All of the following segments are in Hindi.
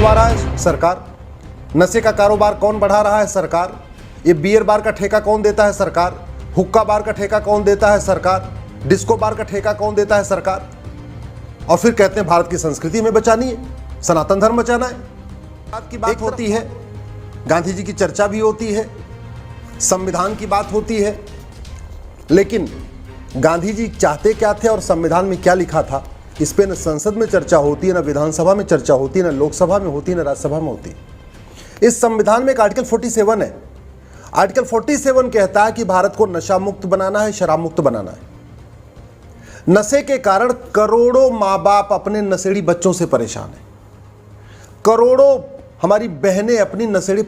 खुलवा रहा है? सरकार। नशे का कारोबार कौन बढ़ा रहा है? सरकार। ये बियर बार का ठेका कौन देता है? सरकार। हुक्का बार का ठेका कौन देता है? सरकार। डिस्को बार का ठेका कौन देता है? सरकार। और फिर कहते हैं भारत की संस्कृति में बचानी है, सनातन धर्म बचाना है। बात की बात होती है, गांधी जी की चर्चा भी होती है, संविधान की बात होती है, लेकिन गांधी जी चाहते क्या थे और संविधान में क्या लिखा था, इस पे न संसद में चर्चा होती है, न विधानसभा में चर्चा होती है, न लोकसभा में होती है, न राज्यसभा में होती है। इस संविधान में एक आर्टिकल 47 है। आर्टिकल 47 कहता है कि भारत को नशा मुक्त बनाना है, शराब मुक्त बनाना है। नशे के कारण करोड़ों माँ बाप अपने नशेड़ी बच्चों से परेशान हैं। करोड़ों हमारी बहनें अपनी नशेड़ी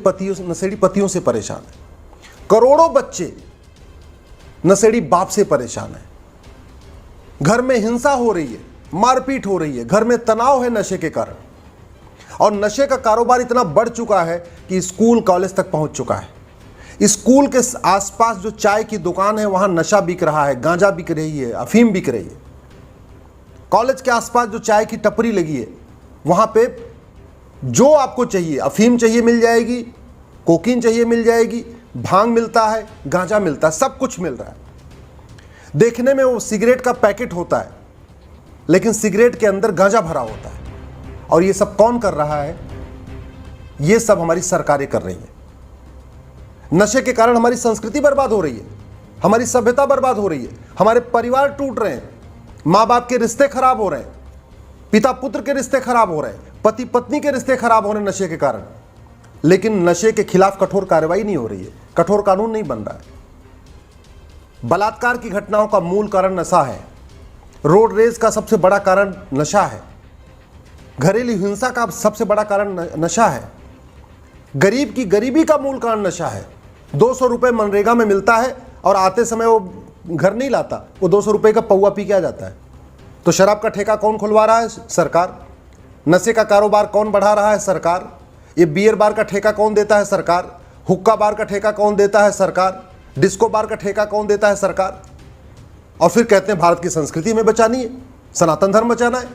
पतियों से परेशान हैं। करोड़ों बच्चे नशेड़ी बाप से परेशान हैं। घर में हिंसा हो रही है, मारपीट हो रही है, घर में तनाव है नशे के कारण। और नशे का कारोबार इतना बढ़ चुका है कि स्कूल कॉलेज तक पहुंच चुका है। स्कूल के आसपास जो चाय की दुकान है वहां नशा बिक रहा है, गांजा बिक रही है, अफीम बिक रही है। कॉलेज के आसपास जो चाय की टपरी लगी है वहां पे जो आपको चाहिए, अफीम चाहिए मिल जाएगी, कोकीन चाहिए मिल जाएगी, भांग मिलता है, गांजा मिलता है, सब कुछ मिल रहा है। देखने में वो सिगरेट का पैकेट होता है, लेकिन सिगरेट के अंदर गांजा भरा होता है। और ये सब कौन कर रहा है? ये सब हमारी सरकारें कर रही हैं। नशे के कारण हमारी संस्कृति बर्बाद हो रही है, हमारी सभ्यता बर्बाद हो रही है, हमारे परिवार टूट रहे हैं, माँ बाप के रिश्ते खराब हो रहे हैं, पिता पुत्र के रिश्ते खराब हो रहे हैं, पति पत्नी के रिश्ते खराब हो रहे हैं नशे के कारण। लेकिन नशे के खिलाफ कठोर कार्रवाई नहीं हो रही है, कठोर कानून नहीं बन रहा है। बलात्कार की घटनाओं का मूल कारण नशा है। रोड रेज का सबसे बड़ा कारण नशा है। घरेलू हिंसा का सबसे बड़ा कारण नशा है। गरीब की गरीबी का मूल कारण नशा है। 200 रुपये मनरेगा में मिलता है और आते समय वो घर नहीं लाता, वो 200 रुपये का पौवा पी के आ जाता है। तो शराब का ठेका कौन खुलवा रहा है? सरकार। नशे का कारोबार कौन बढ़ा रहा है? सरकार। ये बियर बार का ठेका कौन देता है? सरकार। हुक्का बार का ठेका कौन देता है? सरकार। डिस्को बार का ठेका कौन देता है? सरकार। और फिर कहते हैं भारत की संस्कृति में बचानी है, सनातन धर्म बचाना है।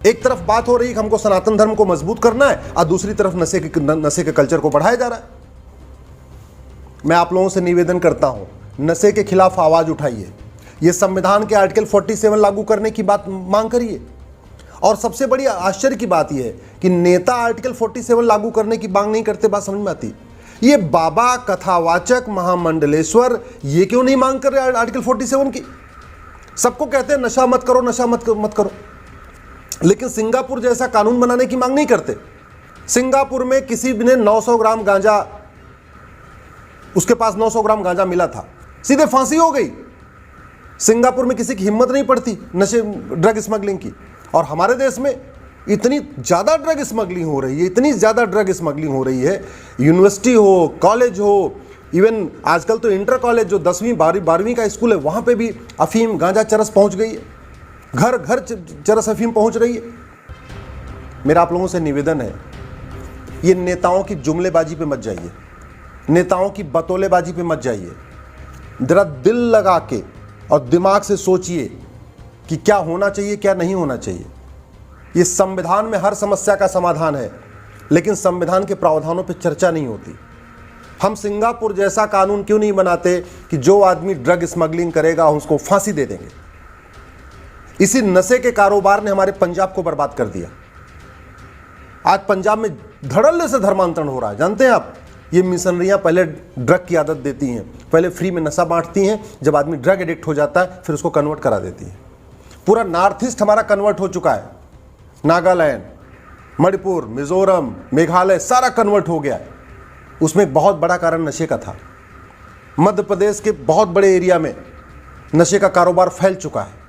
एक तरफ बात हो रही है कि हमको सनातन धर्म को मजबूत करना है, और दूसरी तरफ नशे के कल्चर को बढ़ाया जा रहा है। मैं आप लोगों से निवेदन करता हूं, नशे के खिलाफ आवाज उठाइए। ये संविधान के आर्टिकल 47 लागू करने की बात मांग करिए। और सबसे बड़ी आश्चर्य की बात यह है कि नेता आर्टिकल 47 लागू करने की मांग नहीं करते। बात समझ में आती? ये बाबा, कथावाचक, महामंडलेश्वर ये क्यों नहीं मांग कर रहे आर्टिकल 47 की? सबको कहते हैं नशा मत करो, नशा मत करो, लेकिन सिंगापुर जैसा कानून बनाने की मांग नहीं करते। सिंगापुर में किसी ने 900 ग्राम गांजा, उसके पास 900 ग्राम गांजा मिला था, सीधे फांसी हो गई। सिंगापुर में किसी की हिम्मत नहीं पड़ती नशे ड्रग स्मगलिंग की। और हमारे देश में इतनी ज़्यादा ड्रग स्मगलिंग हो रही है, इतनी ज़्यादा ड्रग स्मगलिंग हो रही है, यूनिवर्सिटी हो, कॉलेज हो, इवन आजकल तो इंटर कॉलेज जो 10वीं 12वीं का स्कूल है वहाँ पे भी अफीम, गांजा, चरस पहुँच गई है। घर घर चरस अफीम पहुँच रही है। मेरा आप लोगों से निवेदन है, ये नेताओं की जुमलेबाजी पे मत जाइए, नेताओं की बतौलेबाजी पे मत जाइए। जरा दिल लगा के और दिमाग से सोचिए कि क्या होना चाहिए, क्या नहीं होना चाहिए। ये संविधान में हर समस्या का समाधान है, लेकिन संविधान के प्रावधानों पे चर्चा नहीं होती। हम सिंगापुर जैसा कानून क्यों नहीं बनाते कि जो आदमी ड्रग स्मगलिंग करेगा उसको फांसी दे देंगे। इसी नशे के कारोबार ने हमारे पंजाब को बर्बाद कर दिया। आज पंजाब में धड़ल्ले से धर्मांतरण हो रहा है। जानते हैं आप, ये मिशनरियां पहले ड्रग की आदत देती हैं, पहले फ्री में नशा बांटती हैं, जब आदमी ड्रग एडिक्ट हो जाता है फिर उसको कन्वर्ट करा देती हैं। पूरा नॉर्थ ईस्ट हमारा कन्वर्ट हो चुका है। नागालैंड, मणिपुर, मिजोरम, मेघालय सारा कन्वर्ट हो गया है। उसमें बहुत बड़ा कारण नशे का था। मध्य प्रदेश के बहुत बड़े एरिया में नशे का कारोबार फैल चुका है।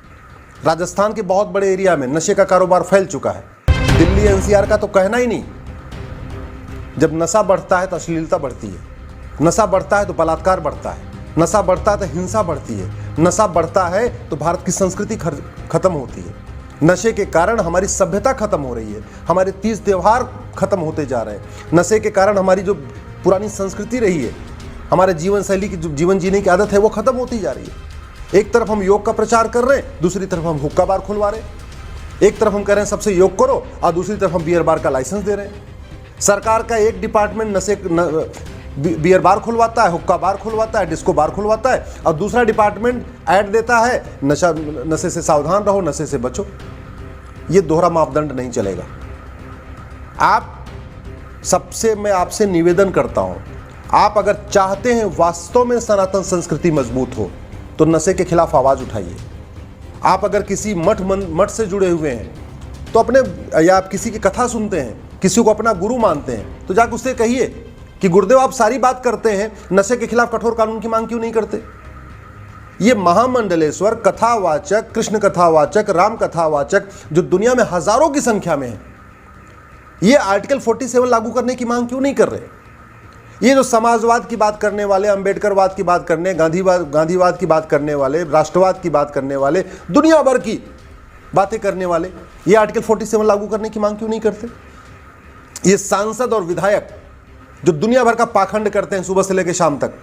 राजस्थान के बहुत बड़े एरिया में नशे का कारोबार फैल चुका है। दिल्ली एनसीआर का तो कहना ही नहीं। जब नशा बढ़ता है तो अश्लीलता बढ़ती है, नशा बढ़ता है तो बलात्कार बढ़ता है, नशा बढ़ता है तो हिंसा बढ़ती है, नशा बढ़ता है तो भारत की संस्कृति खत्म होती है। नशे के कारण हमारी सभ्यता खत्म हो रही है, हमारे तीज त्योहार खत्म होते जा रहे हैं। नशे के कारण हमारी जो पुरानी संस्कृति रही है, हमारे जीवन शैली की जो जीवन जीने की आदत है वो खत्म होती जा रही है। एक तरफ हम योग का प्रचार कर रहे हैं, दूसरी तरफ हम हुक्का बार खुलवा रहे हैं। एक तरफ हम कह रहे हैं सबसे योग करो और दूसरी तरफ हम बियर बार का लाइसेंस दे रहे हैं। सरकार का एक डिपार्टमेंट बियर बार खुलवाता है, हुक्का बार खुलवाता है, डिस्को बार खुलवाता है, और दूसरा डिपार्टमेंट ऐड देता है नशे से सावधान रहो, नशे से बचो। ये दोहरा मापदंड नहीं चलेगा। मैं आपसे निवेदन करता हूं, आप अगर चाहते हैं वास्तव में सनातन संस्कृति मजबूत हो तो नशे के खिलाफ आवाज उठाइए। आप अगर किसी मठ से जुड़े हुए हैं तो या आप किसी की कथा सुनते हैं, किसी को अपना गुरु मानते हैं, तो जाकर उससे कहिए कि गुरुदेव आप सारी बात करते हैं, नशे के खिलाफ कठोर कानून की मांग क्यों नहीं करते। ये महामंडलेश्वर कथावाचक, कृष्ण कथावाचक, राम कथावाचक जो दुनिया में हजारों की संख्या में है, ये आर्टिकल 47 लागू करने की मांग क्यों नहीं कर रहे। ये जो समाजवाद की बात करने वाले, अंबेडकरवाद की बात करने, गांधीवाद की बात करने वाले, राष्ट्रवाद की बात करने वाले, दुनिया भर की बातें करने वाले, ये आर्टिकल 47 लागू करने की मांग क्यों नहीं करते। ये सांसद और विधायक जो दुनिया भर का पाखंड करते हैं सुबह से लेकर शाम तक,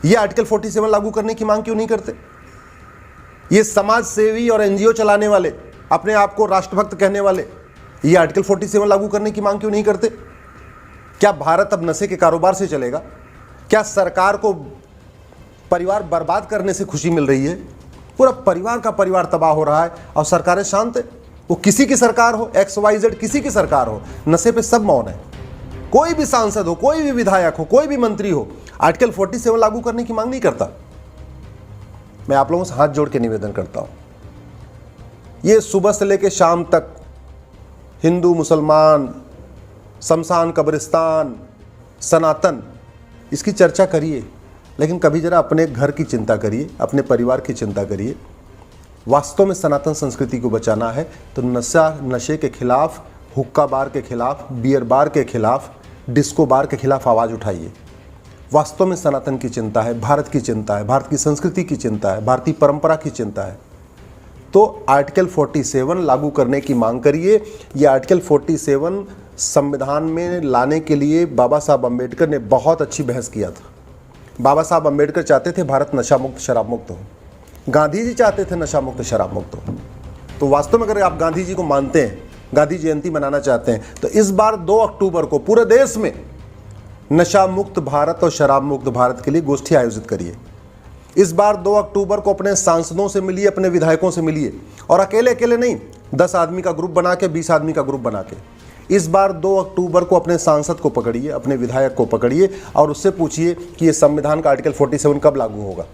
ये आर्टिकल 47 लागू करने की मांग क्यों नहीं करते। ये समाज सेवी और एनजीओ चलाने वाले, अपने आप को राष्ट्रभक्त कहने वाले, ये आर्टिकल 47 लागू करने की मांग क्यों नहीं करते। क्या भारत अब नशे के कारोबार से चलेगा। क्या सरकार को परिवार बर्बाद करने से खुशी मिल रही है। पूरा परिवार का परिवार तबाह हो रहा है और सरकारें शांत है। वो किसी की सरकार हो, XYZ किसी की सरकार हो, नशे पे सब मौन है। कोई भी सांसद हो, कोई भी विधायक हो, कोई भी मंत्री हो, आर्टिकल 47 लागू करने की मांग नहीं करता। मैं आप लोगों से हाथ जोड़ के निवेदन करता हूं, ये सुबह से लेकर शाम तक हिंदू, मुसलमान, शमशान, कब्रिस्तान, सनातन, इसकी चर्चा करिए, लेकिन कभी जरा अपने घर की चिंता करिए, अपने परिवार की चिंता करिए। वास्तव में सनातन संस्कृति को बचाना है तो नशे के खिलाफ, हुक्का बार के खिलाफ, बियर बार के खिलाफ, डिस्को बार के खिलाफ आवाज़ उठाइए। वास्तव में सनातन की चिंता है, भारत की चिंता है, भारत की संस्कृति की चिंता है, भारतीय परंपरा की चिंता है, तो आर्टिकल 47 लागू करने की मांग करिए। ये आर्टिकल 47 संविधान में लाने के लिए बाबा साहब अम्बेडकर ने बहुत अच्छी बहस किया था। बाबा साहब अम्बेडकर चाहते थे भारत नशा मुक्त, शराब मुक्त हो। गांधी जी चाहते थे नशा मुक्त, शराब मुक्त हो। तो वास्तव में अगर आप गांधी जी को मानते हैं, गांधी जयंती मनाना चाहते हैं, तो इस बार 2 अक्टूबर को पूरे देश में नशा मुक्त भारत और शराब मुक्त भारत के लिए गोष्ठी आयोजित करिए। इस बार 2 अक्टूबर को अपने सांसदों से मिलिए, अपने विधायकों से मिलिए, और अकेले अकेले नहीं, 10 आदमी का ग्रुप बना के, 20 आदमी का ग्रुप बना के इस बार 2 अक्टूबर को अपने सांसद को पकड़िए, अपने विधायक को पकड़िए और उससे पूछिए कि ये संविधान का आर्टिकल 47 कब लागू होगा।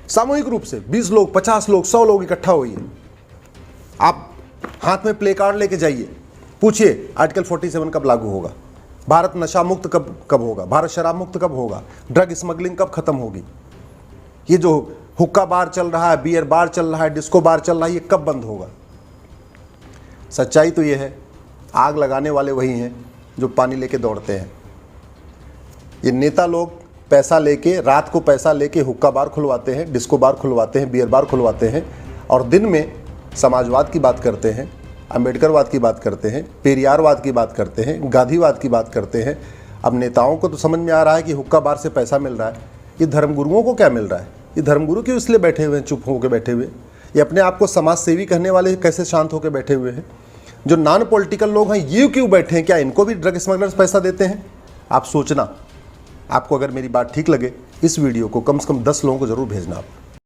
सामूहिक रूप से 20 लोग, 50 लोग, 100 लोग इकट्ठा होइए, आप हाथ में प्ले कार्ड लेके जाइए, पूछिए आर्टिकल 47 कब लागू होगा, भारत नशा मुक्त कब होगा, भारत शराब मुक्त कब होगा, ड्रग स्मगलिंग कब खत्म होगी, ये जो हुक्का बार चल रहा है, बियर बार चल रहा है, डिस्को बार चल रहा है, ये कब बंद होगा। सच्चाई तो ये है, आग लगाने वाले वही हैं जो पानी लेके दौड़ते हैं। ये नेता लोग पैसा लेके, रात को पैसा लेके हुक्का बार खुलवाते हैं, डिस्को बार खुलवाते हैं, बियर बार खुलवाते हैं, और दिन में समाजवाद की बात करते हैं, अंबेडकरवाद की बात करते हैं, पेरियारवाद की बात करते हैं, गांधीवाद की बात करते हैं। अब नेताओं को तो समझ में आ रहा है कि हुक्का बार से पैसा मिल रहा है, ये धर्मगुरुओं को क्या मिल रहा है। ये धर्मगुरु क्यों इसलिए बैठे हुए हैं, चुप होकर बैठे हुए। ये अपने आप को समाज सेवी कहने वाले कैसे शांत होकर बैठे हुए हैं। जो नॉन पॉलिटिकल लोग हैं ये क्यों बैठे हैं, क्या इनको भी ड्रग स्मगलर्स पैसा देते हैं। आप सोचना। आपको अगर मेरी बात ठीक लगे, इस वीडियो को कम से कम 10 लोगों को ज़रूर भेजना आप।